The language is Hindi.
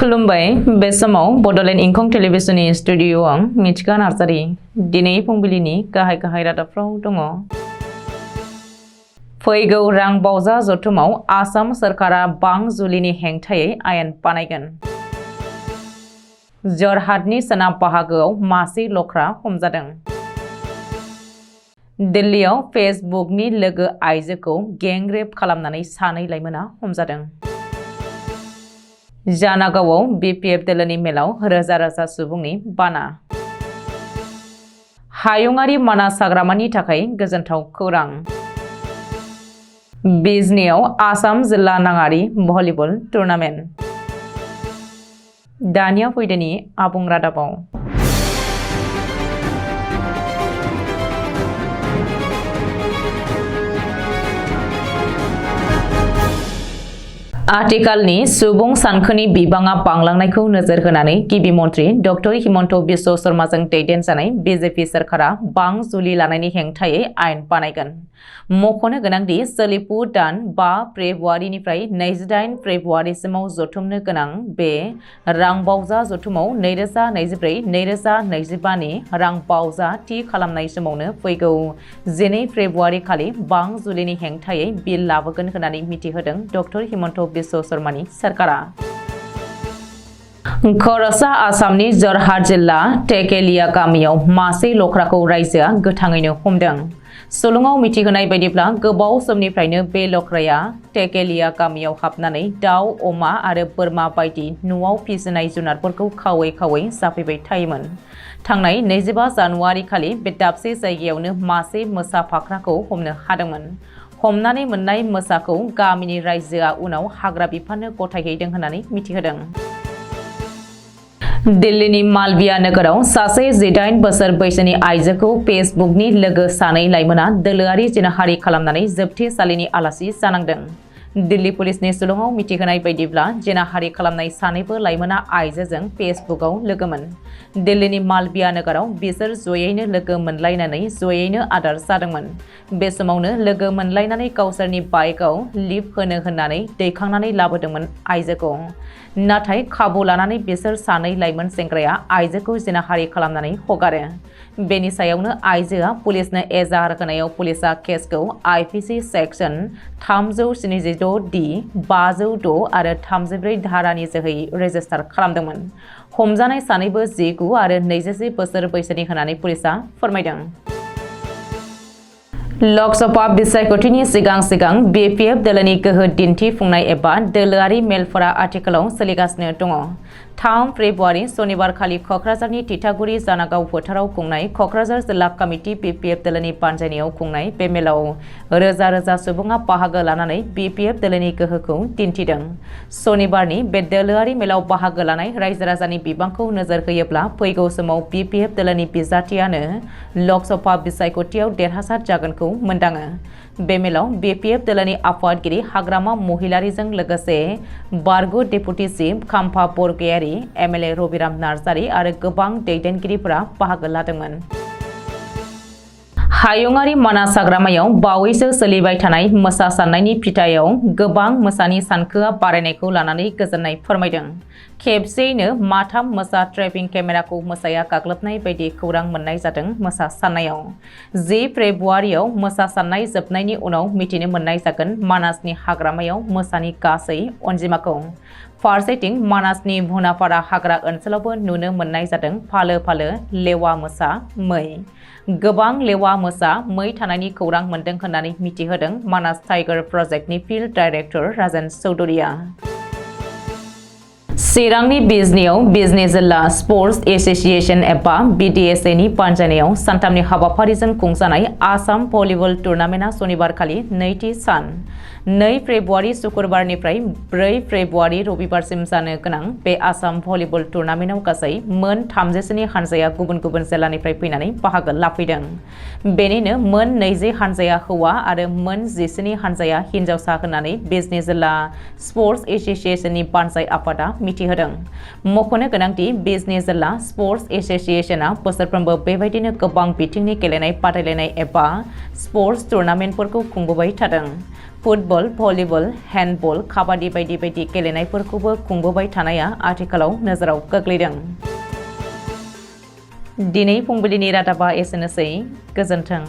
खुलुमबाय बे समाव बडोलेण्ड इंखं टेलिभिजननि स्टुडिअ आं मिथिका नार्जारि दिनै फुंबिलिनि गाहाय रादाबफ्राव दङ। फैगौ रां बावजा जथुमाव आसाम सरकारा बां जुलिनि हेंथायै आयेन बानायगोन। जरहाटनि सोनाब बाहागोआव मासे लख्रा हमजादों। दिल्लीयाव फेसबुकनि लोगो आइजोखौ गेंरेप खालामनानै सानै लाइमोना हमजादों। जानागावआव बिपिएफ दोलोनि मेलाव रोजा रोजा सुबुंनि बाना। हायुङारि मानास हाग्रामानि थाखाय गोजोनथाव खौरां। बिजनीआव आसाम जिल्ला नाङारि भलिबल टुर्नामेन्ट। दानिया फैदोनि आबुं रादाबाव। आथिखालनि सुबुं सानखोनि बिबाङा बांलांनायखौ नोजोर होनानै गिबि मन्त्रि डक्टर हिमन्त बिश्व शर्माजों दैदेनजानाय बिजेपि सरकारा बां जुलि लानायनि हेंथायै आयेन बानायगोन। मख'नो गोनांदि सोलिफु दान 5 फेब्रुवारिनिफ्राय 28 फेब्रुवारिसिमाव जथुमनो गोनां बे रांबावजा जथुमाव 2024-2025 नि रांबावजा थि खालामनाय समावनो फैगौ 12 फेब्रुवारि खालि बां जुलिनि हेंथायै बिल लाबोगोन होननानै मिथिहोदों डक्टर हिमन्त बिश्व शर्मानि सरकारा। खर'सा आसामनि जरहाट जिल्ला टेकेलिया गामियाव मासे लख्राखौ रायजोआ गोथाङैनो हमदों। सुलुङाव मिथिहोनाय बायदिब्ला गोबाव समनिफ्रायनो बे लख्राया टेकेलिया गामियाव हाबनानै दाउ, अमा आरो बोरमा बायदि न'आव फिसिनाय जुनारफोरखौ खावै जाफैबाय थायोमोन। थांनाय 25 जानुवारि खालि बे दाबसे जायगायावनो मासे मोसा फाख्राखौ हमनो हादोंमोन। हमनानै मोननाय मोसाखौ गामिनि रायजोआ उनाव हाग्रा बिफाननो गथायहैदों होननानै मिथिहोदों। दिल्लीनि मालविया नोगोराव सासे 18 बोसोर बैसोनि आइजोखौ फेसबुकनि लोगो सानै लाइमोना दोलोआरि जिनाहारि खालामनानै जोबथेसालिनि आलासि जानांदों। दिल्ली पुलिसनि सुलुङाव मिथिहोनाय बायदिब्ला जिनाहारि खालामनाय सानैबो लाइमोना आइजोजों फेसबुकआव लोगोमोन। दिल्लीनि मालविया नोगोराव बिसोर जयैनो लोगो मोनलायनानै जयैनो आदार जादोंमोन। बे समावनो लोगो मोनलायनानै गावसोरनि बाइकआव लिफ्ट होनो होननानै दैखांनानै लाबोदोंमोन आइजोखौ। नाथाय खाबु लानानै बिसोर सानै लाइमोन सेंग्राया आइजोखौ जिनाहारि खालामनानै हगारो। बेनि सायावनो आइजोआ पुलिसनो एजाहार होनायाव पुलिसआ केसखौ आइपिसि सेक्सन 376D, 506 आरो 34 धारानि जोहै रेजिस्टार खालामदोंमोन। हमजानाय सानैबो 19 आरो 21 बोसोर बैसोनि होननानै पुलिसआ फोरमायदों। लकसभा बिसायख'थिनि सिगां बिपिएफ दोलोनि गोहो दिन्थिफुंनाय एबा दोलोआरि मेलफोरा आथिखालाव सोलिगासिनो दङ। 3 फेब्रुवारि सनिबार खालि क'क्राझारनि तितागुरि जानागाव फोथाराव खुंनाय क'क्राझार जिल्ला कमिटि बिपिएफ दोलोनि बानजायनायाव खुंनाय बे मेलाव रोजा रोजा सुबुङा बाहागो लानानै बिपिएफ दोलोनि गोहोखौ दिन्थिदों। सनिबारनि बे दोलोआरि मेलाव बाहागो लानाय रायजो राजानि बिबांखौ नोजोर होयोब्ला फैगौ समाव बिपिएफ दोलोनि बिजाथियानो लकसभा बिसायख'थियाव देरहासार जागोनखौ मोनदाङो। बे मेलाव बिपिएफ दोलोनि आफादगिरि हाग्रामा महिलारिजों लोगोसे बारग' डेपुटि चिफ खाम्फा बरगयारि, एमएलए रबिराम नार्जारि आरो गोबां दैदेनगिरिफोरा बाहागो लादोंमोन। हायुङारि मानास हाग्रामायाव बावैसो सोलिबाय थानाय मोसा साननायनि फिथायाव गोबां मोसानि सानखोआ बारायनायखौ लानानै गोजोननाय फोरमायदों। खेबसेयैनो माथाम मोसा ट्रेपिं केमेराखौ मोसाया गाग्लोबनाय बायदि खौरां मोननाय जादों। मोसा साननायाव 10 फेब्रुवारियाव मोसा साननाय जोबनायनि उनाव मिथिनो मोननाय जागोन मानासनि हाग्रामायाव मोसानि गासै अनजिमाखौ। फारसेथिं मानासनि भुनापारा हाग्रा ओनसोलावबो नुनो मोननाय जादों फालो फालो लेवा मोसा, मै। गोबां लेवा मोसा, मै थानायनि खौरां मोनदों होननानै मिथिहोदों मानास टाइगार प्रजेक्टनि फिल्ड डाइरेक्टर राजेन चौधुरिया। चिरांनि बिजनीआव बिजनी जिल्ला स्पर्ट्स एसोसिएशन एबा BDSA नि बानजायनायाव सानथामनि हाबाफारिजों खुंजानाय आसाम भलिबल टुर्नामेन्टआ सनिबारखालि नैथि सान। 2 फेब्रुवारि शुक्रबारनिफ्राय 4 फेब्रुवारि रबिबारसिम जानो गोनां बे आसाम भलिबल टुर्नामेन्टआव गासै मोन 37 हानजाया गुबुन गुबुन जिल्लानिफ्राय फैनानै बाहागो लाफैदों। बेनिनो मोन 20 हानजाया हौवा आरो मोन 19 हानजाया हिन्जावसा होननानै बिजनी जिल्ला स्पर्ट्स एसोसिएशननि बानजाय आफादा मिथिहोदों। बिबुंथि होदों। मख'नो गोनांदि बिजनि जिल्ला स्पर्ट्स एसोसिएशना बोसोरफ्रोमबो बेबायदिनो गोबां बिथिंनि गेलेनाय बादायलायनाय एबा स्पर्ट्स टुर्नामेन्टफोरखौ खुंबोबाय थादों। फुटबल, भलिबल, हेन्डबल, काबादि बायदि बायदि गेलेनायफोरखौबो खुंबोबाय थानाया आथिखालाव नोजोराव गोग्लैदों। दिनै फुंबिलिनि रादाबा एसेनोसै। गोजोन्थों।